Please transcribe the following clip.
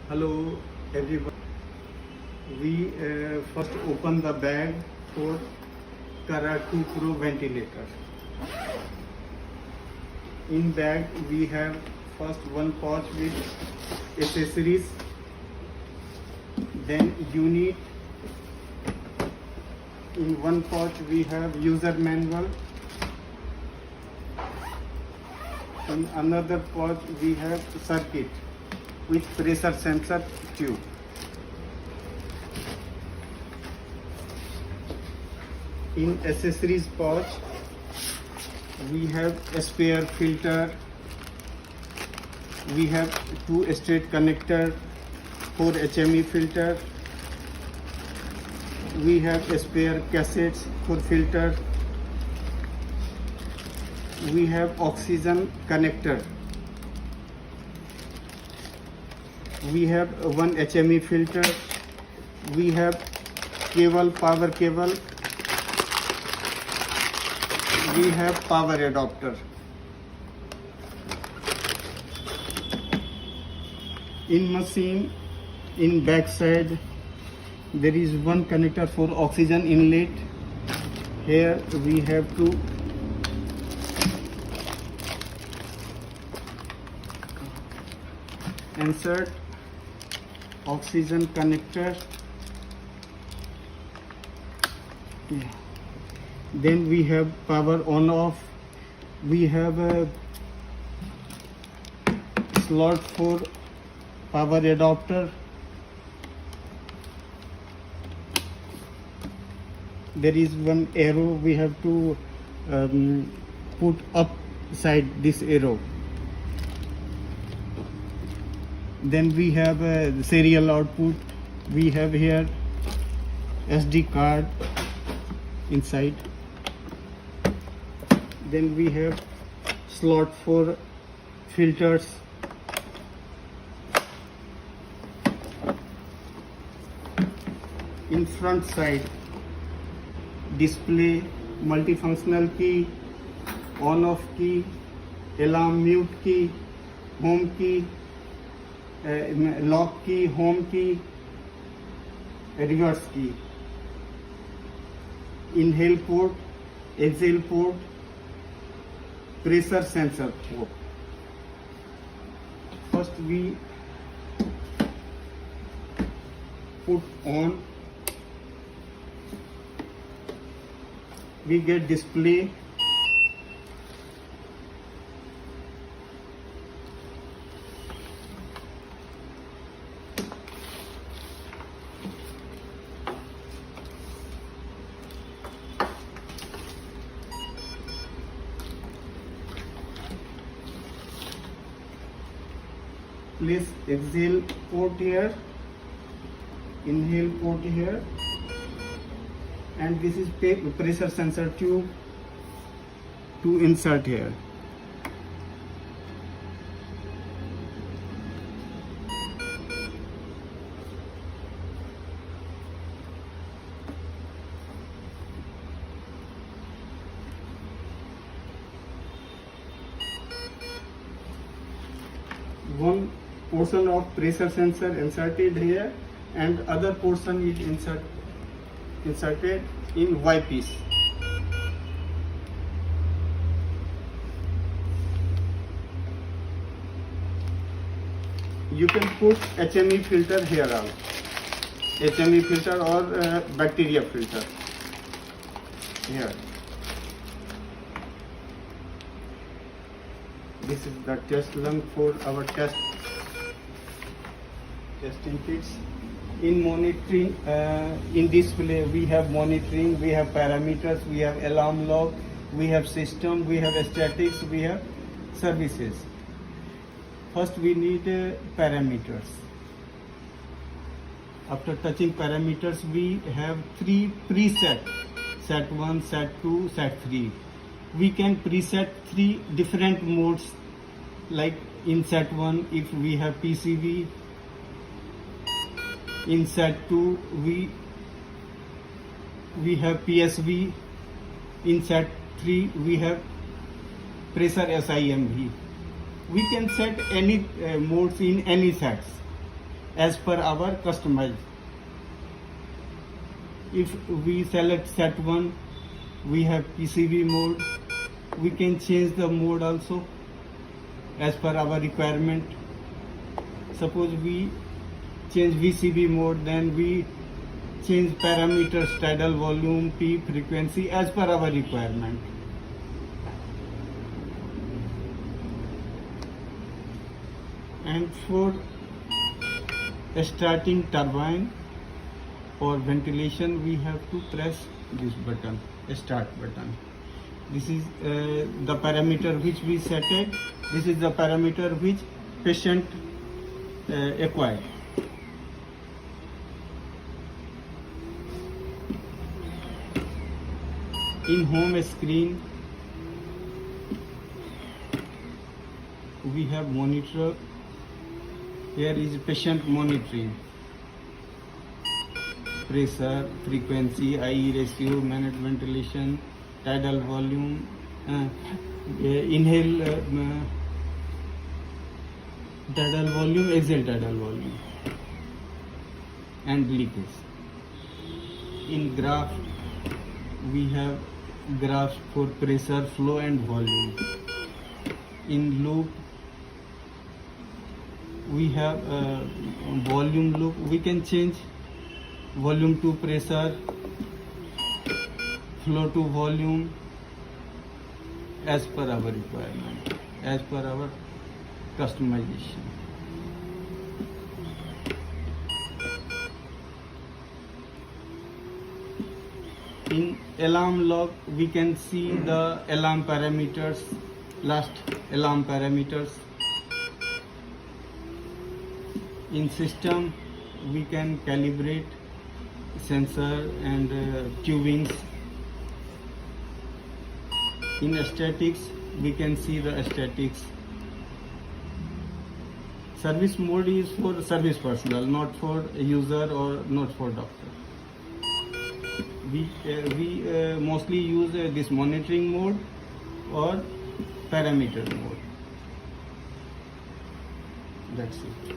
Hello everyone. We first open the bag for Kara 2 Pro ventilator. In bag we have first one pouch with accessories, then unit. In one pouch we have user manual. In another pouch we have circuit with pressure sensor tube. In accessories pouch we have a spare filter, we have two straight connector for HME filter, we have a spare cassettes for filter, we have oxygen connector, we have one HME filter, we have cable, power cable, we have power adapter. In machine, in back side there is one connector for oxygen inlet. Here we have to insert oxygen connector. Then we have power on off. We have a slot for power adapter. There is one arrow we have to put upside this arrow. Then we have a serial output. We have here SD card inside. Then we have slot for filters. In front side display, multifunctional key, on off key, alarm mute key, home key, lock key, home key, reverse key, inhale port, exhale port, pressure sensor port. First we put on, we get display. Place exhale port here, inhale port here, and this is pressure sensor tube to insert here. One portion of pressure sensor inserted here and other portion is inserted in Y piece. You can put HME filter here also, HME filter or bacteria filter here. This is the test lung for our testing kits. In monitoring, in display we have monitoring, we have parameters, we have alarm log, we have system, we have statics, we have services. First we need parameters. After touching parameters we have three preset: set 1, set 2, set 3. We can preset 3 different modes, like in set 1 if we have PCV, in set 2 we have PSV, in set 3 we have pressure SIMV. We can set any modes in any sets. as per our customized. If we select set 1, we have PCB mode. We can change the mode also as per our requirement. Suppose we change VCB mode, then we change parameters, tidal volume, P frequency as per our requirement. And for starting turbine or ventilation, we have to press this button, start button. This is the parameter which we set it. This is the parameter which patient acquired. In home screen, we have monitor. Here is patient monitoring. Pressure, frequency, IE ratio, minute ventilation, tidal volume, inhale tidal volume, exhale tidal volume, and leakage. In graph, we have graphs for pressure, flow and volume. In loop, we have volume loop. We can change volume to pressure, flow to volume as per our requirement, as per our customization. In alarm log, we can see the alarm parameters, last alarm parameters. In system, we can calibrate sensor and tubings. In statics, we can see the statics. Service mode is for service personnel, not for user or not for doctor. We mostly use this monitoring mode or parameter mode. That's it.